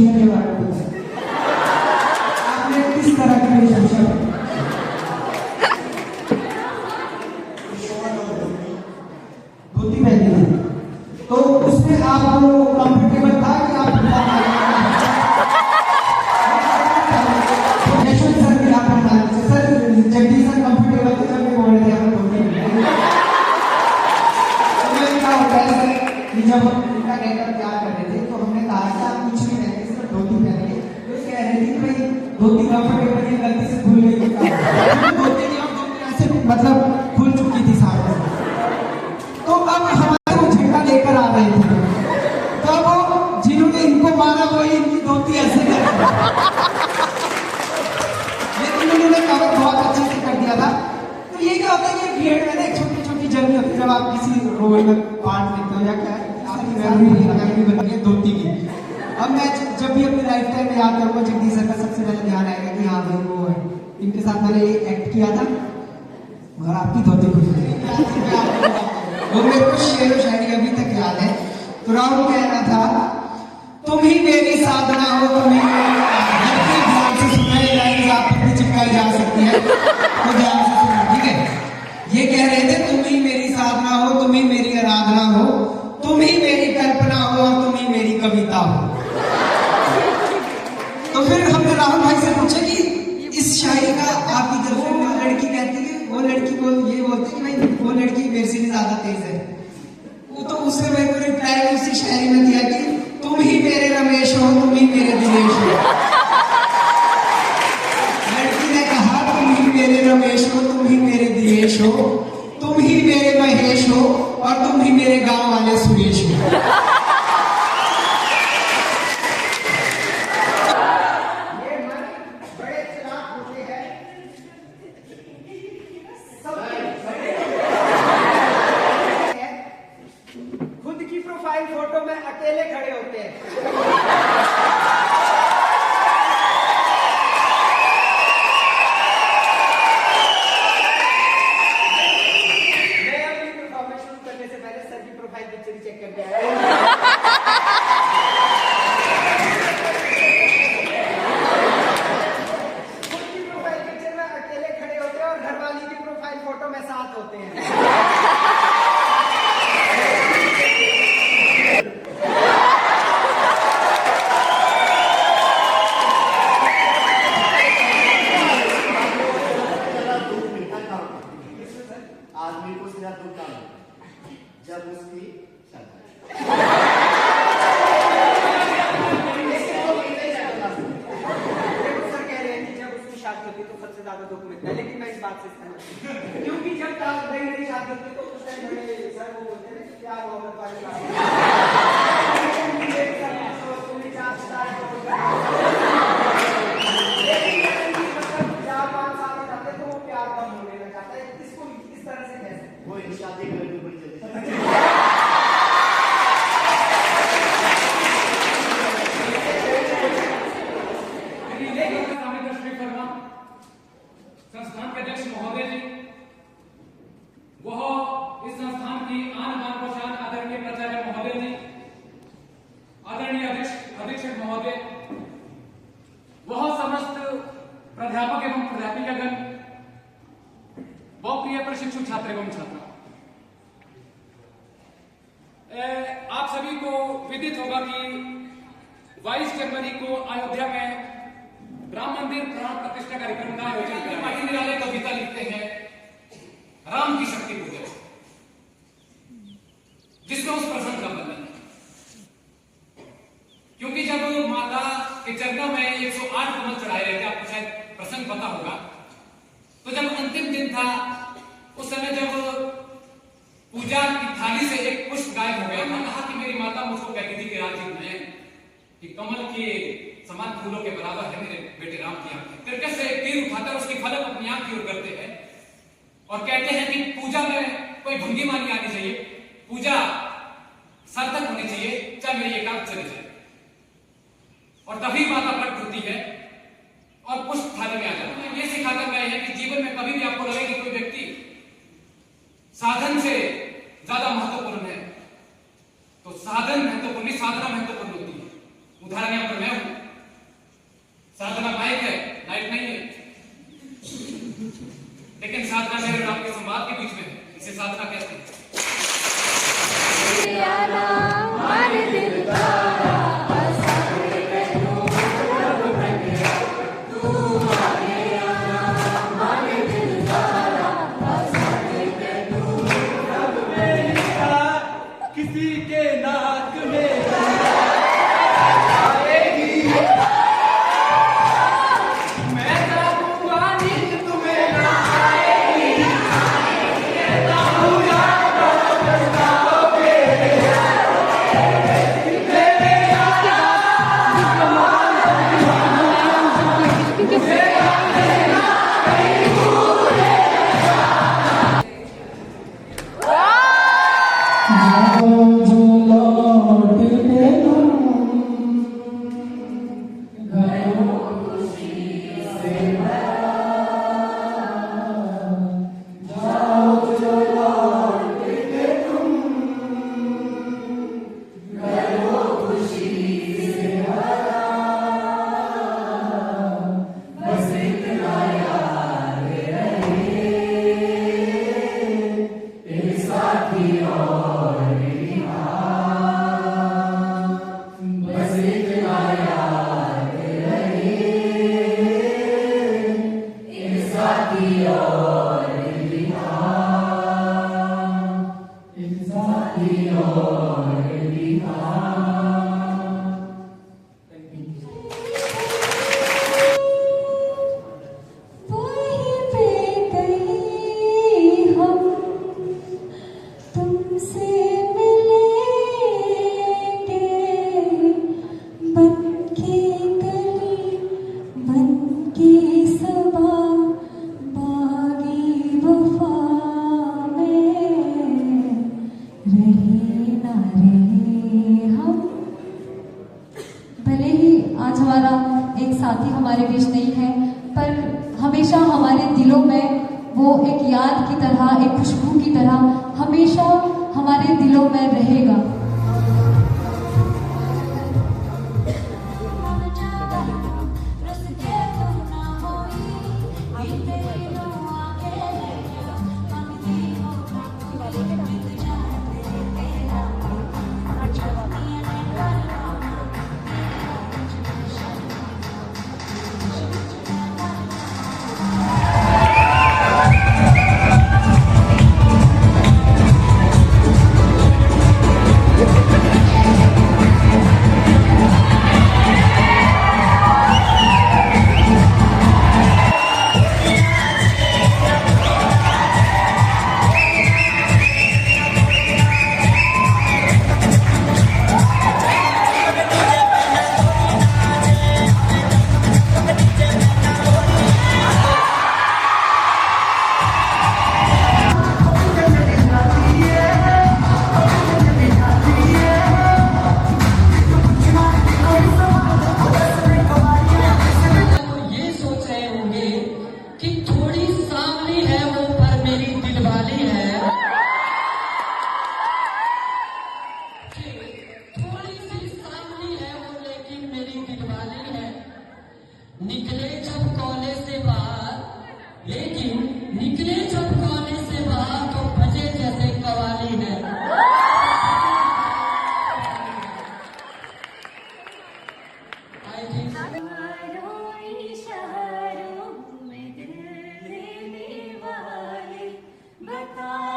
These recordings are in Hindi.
वेशभूषा के बारे में बताइए, आपने किस तरह की वेशभूषा धोती पहनी थी, तो उसमें आपको कंफर्टेबल था कि आप यशवंत सर भी आप बता दीजिए सर, जगदीश सर कंफर्टेबल थे जब बोल रहे थे हम धोती में क्या होता है सर कि जब हम उनका कहकर प्यार कर रहे थे तो हमने कहा कि आप कुछ भी पहने सिर्फ धोती पहनिए, तो कह रहे थे भाई धोती कंफर्टेबल है, गलती से खुल गई धोती की हम धोती ऐसे मतलब खुल चुकी थी सामने, तो अब हमारे वो झंडा लेकर आ रहे थे, तो वो जिन्होंने इनको मारा वो इनकी धोती ऐसे कर लेकिन उन्होंने कवर बहुत अच्छे से कर दिया था। तो ये क्या होता है कि भीड़ में ना एक छोटी छोटी जर्नी होती है, जब आप किसी रोल में पार्ट लेते हो या क्या आपकी वैल्यू बन गई धोती की। अब मैं जब भी अपनी लाइफ टाइम में याद करूंगा जगदीश सर का सबसे पहले ध्यान आएगा कि हाँ भाई वो है, इनके साथ मैंने ये एक्ट किया था और आपकी धोती खुल गई, वो मेरे को शेर व शायरी अभी तक याद है। तो राहुल कहना था तुम ही मेरी साधना हो, तुम ही ध्यान से सुनाई लाइन आप तक भी चिपकाई जा सकती है, तो ध्यान से सुनो, ठीक है। ये कह रहे थे तुम ही मेरी साधना हो, तुम ही मेरी आराधना हो, तुम ही मेरी कल्पना हो और तुम ही मेरी कविता हो। तो फिर हमने राहुल भाई से पूछा कि इस शायरी का आपकी गर्लफ्रेंड वो लड़की कहती है, वो लड़की को ये बोलती है कि भाई वो लड़की मेरे से भी ज्यादा तेज है, वो तो उसने मेरे को रिप्लाई उसी शायरी में दिया कि तुम ही मेरे रमेश हो, तुम ही मेरे दिनेश हो। लड़की ने कहा तुम ही मेरे रमेश हो, तुम ही मेरे दिनेश हो, तुम ही मेरे महेश हो और तुम ही मेरे गांव वाले सुरेश हो। खुद की प्रोफाइल फोटो में अकेले खड़े होते हैं। मैं अपनी परफॉर्मेंस शुरू करने से पहले सर की प्रोफाइल पिक्चर चेक करके आया। खुद की प्रोफाइल पिक्चर में अकेले खड़े होते हैं और घरवाली की प्रोफाइल फोटो में साथ होते हैं। आदमी को सीधा दुख का जब उसकी सर कह रहे हैं कि जब उसकी शादी होती है तो सबसे ज्यादा दुख मिलता है, लेकिन मैं इस बात से सहमत हूं, क्योंकि जब नई शादी होती है तो उस टाइम बड़े सर वो बोलते हैं कि प्यार मोहब्बत वाली वो शादी करने बड़ी जल्दी संस्थान के अध्यक्ष महोदय जी, वह इस संस्थान की आन बान को शान आदरणीय प्राचार्य महोदय जी, आदरणीय अधीक्षक महोदय, वह समस्त प्राध्यापक एवं प्राध्यापिकागण, वह प्रिय प्रशिक्षु छात्र एवं छात्रा, आप सभी को विदित होगा कि 22 जनवरी को अयोध्या में राम मंदिर प्राण प्रतिष्ठा कार्यक्रम का आयोजन किया। पाटिल निराले कविता लिखते हैं राम की शक्ति को देखो, जिसमें उस प्रसंग का वर्णन है। क्योंकि जब माता के चरणों में 108 कमल चढ़ाए रहते, आपको शायद प्रसंग पता होगा, तो जब अंतिम दिन था उस समय जब पूजा की थाली से एक पुष्प गायब हो गया था, कहा कि मेरी माता मुझको कहती थी कि राजीव नयन कि कमल के समान फूलों के बराबर है मेरे बेटे राम की आंखें। तिरकस से एक तीर उठाकर उसकी फलक अपनी आंख की ओर करते हैं और कहते हैं कि पूजा में कोई भंगिमा नहीं आनी चाहिए, पूजा सार्थक होनी चाहिए, चाहे मेरी एकांत चले जाए। और तभी माता प्रकट होती है और पुष्प थाली में आ जाता है। ये सिखाकर गए हैं कि जीवन में कभी भी आपको लगे कि कोई व्यक्ति साधन से ज्यादा महत्वपूर्ण है, तो साधन महत्वपूर्ण, साधना महत्वपूर्ण होती है। उदाहरण यहां पर मैं हूं, लेकिन साधना मेरे और आपके संवाद के बीच में है, इसे साधना कहते हैं। किसी के नाक में मैं जाऊंगा नींद तुम्हें ना आएगी भले ही आज हमारा एक साथी हमारे बीच नहीं है, पर हमेशा हमारे दिलों में वो एक याद की तरह, एक खुशबू की तरह हमेशा हमारे दिलों में रहेगा। निकले जब कॉलेज से बाहर, लेकिन निकले जब कॉलेज से बाहर तो बजे जैसे कवाली है। शहरों में दिल देने वाले बता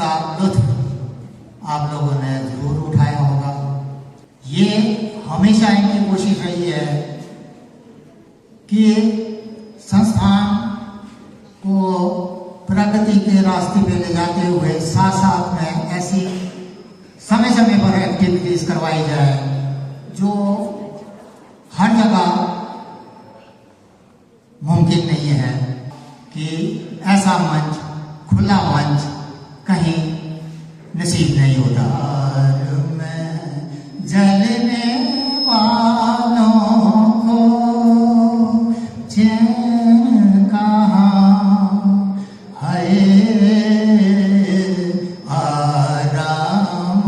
सा लुत्फ आप लोगों ने जरूर उठाया होगा। ये हमेशा इनकी कोशिश रही है कि संस्थान को प्रगति के रास्ते पे ले जाते हुए साथ साथ में ऐसी समय समय पर एक्टिविटीज करवाई जाए जो हर जगह मुमकिन नहीं है कि ऐसा मंच, खुला मंच कहीं नसीब नहीं होता। और मैं जलने वालों को चैन कहाँ है, आराम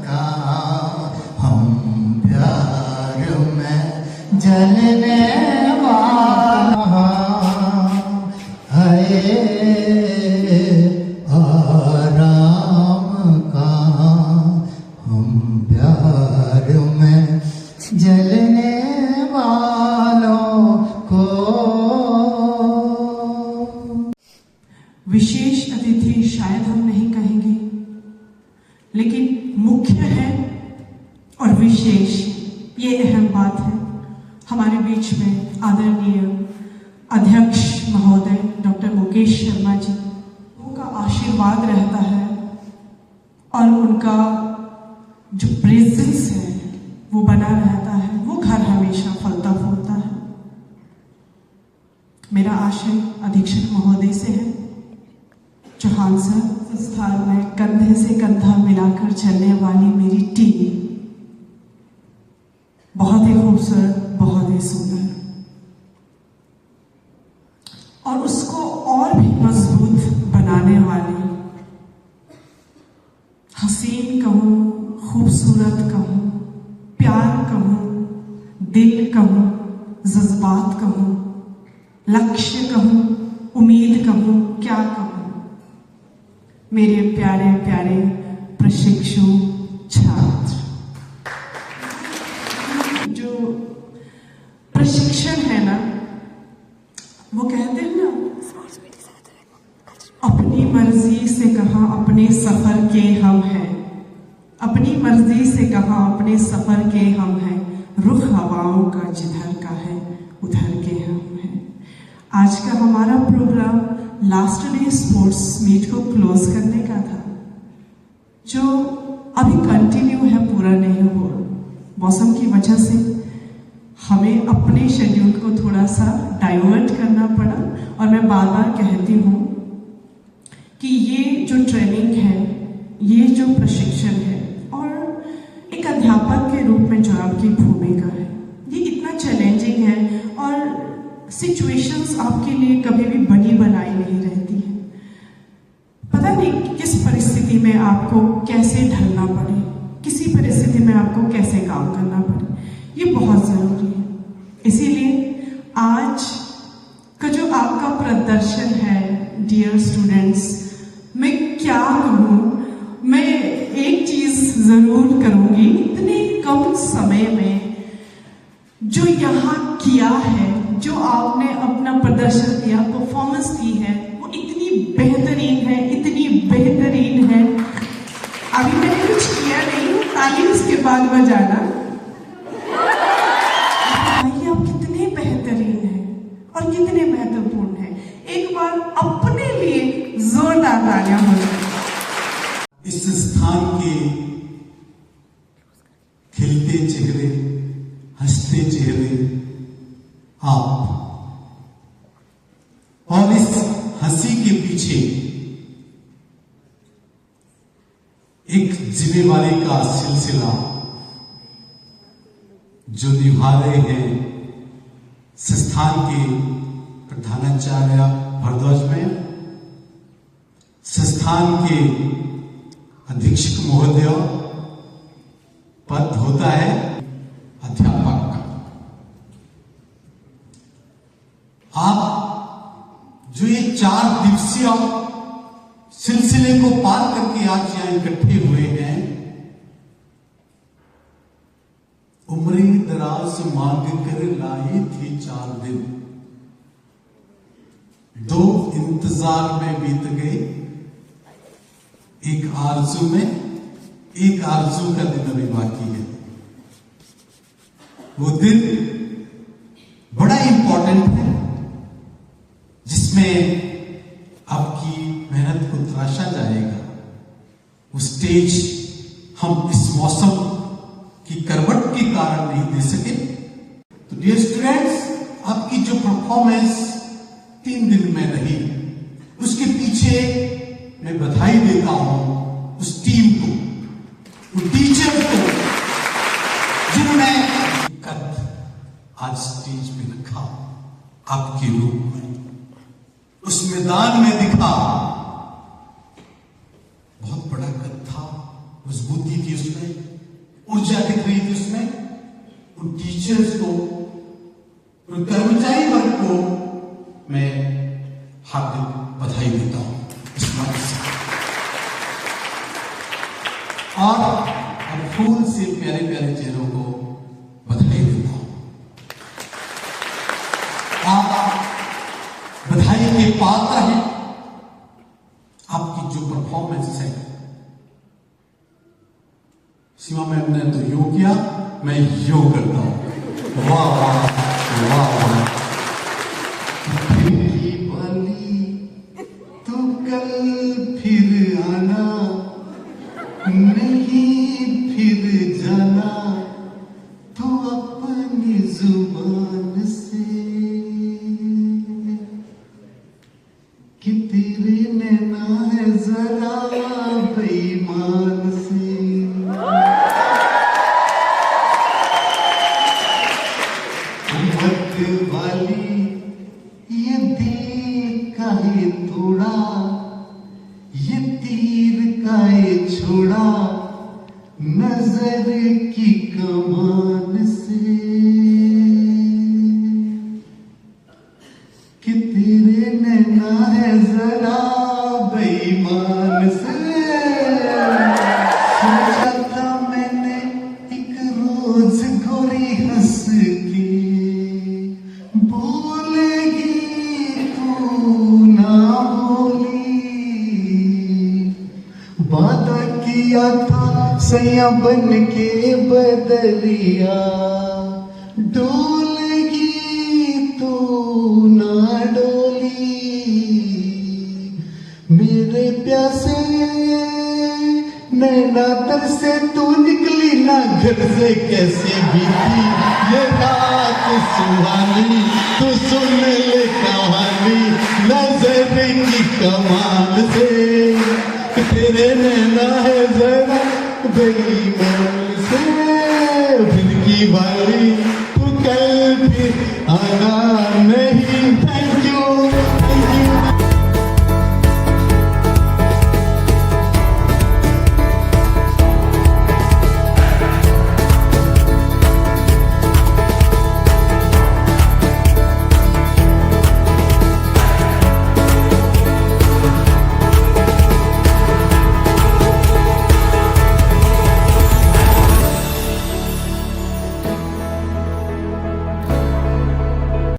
कहाँ, हम प्यार में जलने वाला है, आराम कहाँ, हम प्यार में जलने वालों को। विशेष अतिथि शायद हम नहीं कहेंगे, लेकिन मुख्य है और विशेष, ये अहम बात है। हमारे बीच में आदरणीय अध्यक्ष महोदय डॉक्टर मुकेश शर्मा जी, उनका आशीर्वाद रहता है और उनका जो प्रेजेंस है वो बना रहता है, वो घर हमेशा फलता फूलता है। मेरा आशय अधीक्षक महोदय से है, चौहान सर, संस्थान में कंधे से कंधा मिलाकर चलने वाली मेरी टीम बहुत ही खूबसूरत, बहुत ही सुंदर, और उसको और भी मजबूत बनाने वाली, हसीन कहूं, खूबसूरत कहूं, प्यार कहूं, दिल कहूं, जज्बात कहूं, लक्ष्य कहूं, उम्मीद कहूं, क्या कहूं, मेरे प्यारे प्यारे प्रशिक्षु छात्र। जो प्रशिक्षण है ना, वो कहते हैं ना, अपनी मर्जी से कहा अपने सफर के हम हैं, अपनी मर्जी से कहा अपने सफर के हम हैं, रुख हवाओं का जिधर का है उधर के हम हैं। आज का हमारा programme last day sports meet को क्लोज करने का था, जो अभी कंटिन्यू है, पूरा नहीं हुआ। मौसम की वजह से हमें अपने शेड्यूल को थोड़ा सा डाइवर्ट करना पड़ा, और मैं बार बार कहती हूँ कि ये जो ट्रेनिंग है, ये जो प्रशिक्षण है, और एक अध्यापक के रूप में जो आपकी भूमिका है, ये इतना चैलेंजिंग है, और सिचुएशंस आपके लिए कभी भी बनी बनाई नहीं रहती है। पता नहीं किस परिस्थिति में आपको कैसे ढलना पड़े, किसी परिस्थिति में आपको कैसे काम करना पड़े, ये बहुत जरूरी है। इसीलिए आज का जो आपका प्रदर्शन है, डियर स्टूडेंट्स, मैं क्या कहूँ, मैं एक चीज जरूर करूंगी, इतने कम समय में जो यहाँ किया है, जो आपने अपना प्रदर्शन दिया, परफॉर्मेंस दी है, वो इतनी बेहतरीन है, इतनी बेहतरीन है। अभी मैंने कुछ किया नहीं, ताली उसके बाद बजाना। भाई आप कितने बेहतरीन हैं और कितने महत्वपूर्ण हैं। एक बार अपने लिए जोरदार तालियां हो जाए। इस स्थान के खिलते चेहरे, हंसते चेहरे आप, और इस हंसी के पीछे एक जिम्मेवारी का सिलसिला जो निभा रहे हैं संस्थान के प्रधानाचार्य भरद्वाज में, संस्थान के अधीक्षक महोदय, पद होता है अध्यापक का। आप जो ये 4 दिवसीय सिलसिले को पार करके आज यहां इकट्ठे हुए हैं, उम्री दराज मांग कर लाई थी 4 दिन, 2 इंतजार में बीत गए, एक आरज़ू का दिन अभी बाकी है। वो दिन बड़ा इंपॉर्टेंट है जिसमें आपकी मेहनत को तराशा जाएगा। वो स्टेज हम इस मौसम की करवट के कारण नहीं दे सके। तो डियर स्टूडेंट्स, आपकी जो परफॉर्मेंस 3 दिन में रही, उसके पीछे मैं बधाई देता हूं उस टीम को, उन टीचर को जिन्होंने आज स्टेज पे रखा आपके रूप में, उस मैदान में दिखा। बहुत बड़ा कद था, मजबूती थी उसमें, ऊर्जा दिख रही थी उसमें। उन टीचर्स को, उन कर्मचारी वर्ग को मैं हार्दिक बधाई देता हूं इस मंच से। और अब फूल से प्यारे प्यारे चेहरों को बधाई देता हूं। आप बधाई के पात्र हैं। आपकी जो परफॉर्मेंस है, सीमा मैम ने तो यूं किया, मैं यूं करता हूं। वाह वाह वाह वाह। तो कल फिर आना, नहीं फिर जाना, तो अपनी जुबान से कि तेरे नैना है जरा बेईमान से। उम्मत वाली ये दिल का है तोड़ा, ये तीर का है छोड़ा, नजर की कमान से कि तेरे नैना है जरा बेईमान से। सोचा था मैंने एक रोज गोरी हंस के बोलेगी तू ना बोली। वादा किया था सैया बन के बदरिया, डोलेगी तू ना डोली। मेरे प्यासे नैना तर से तू निकली ना घर से कैसे बीती ये रात सुहानी। तू सुन ले कहानी नजर की कमाल से, तेरे नैना है जरा बेईमान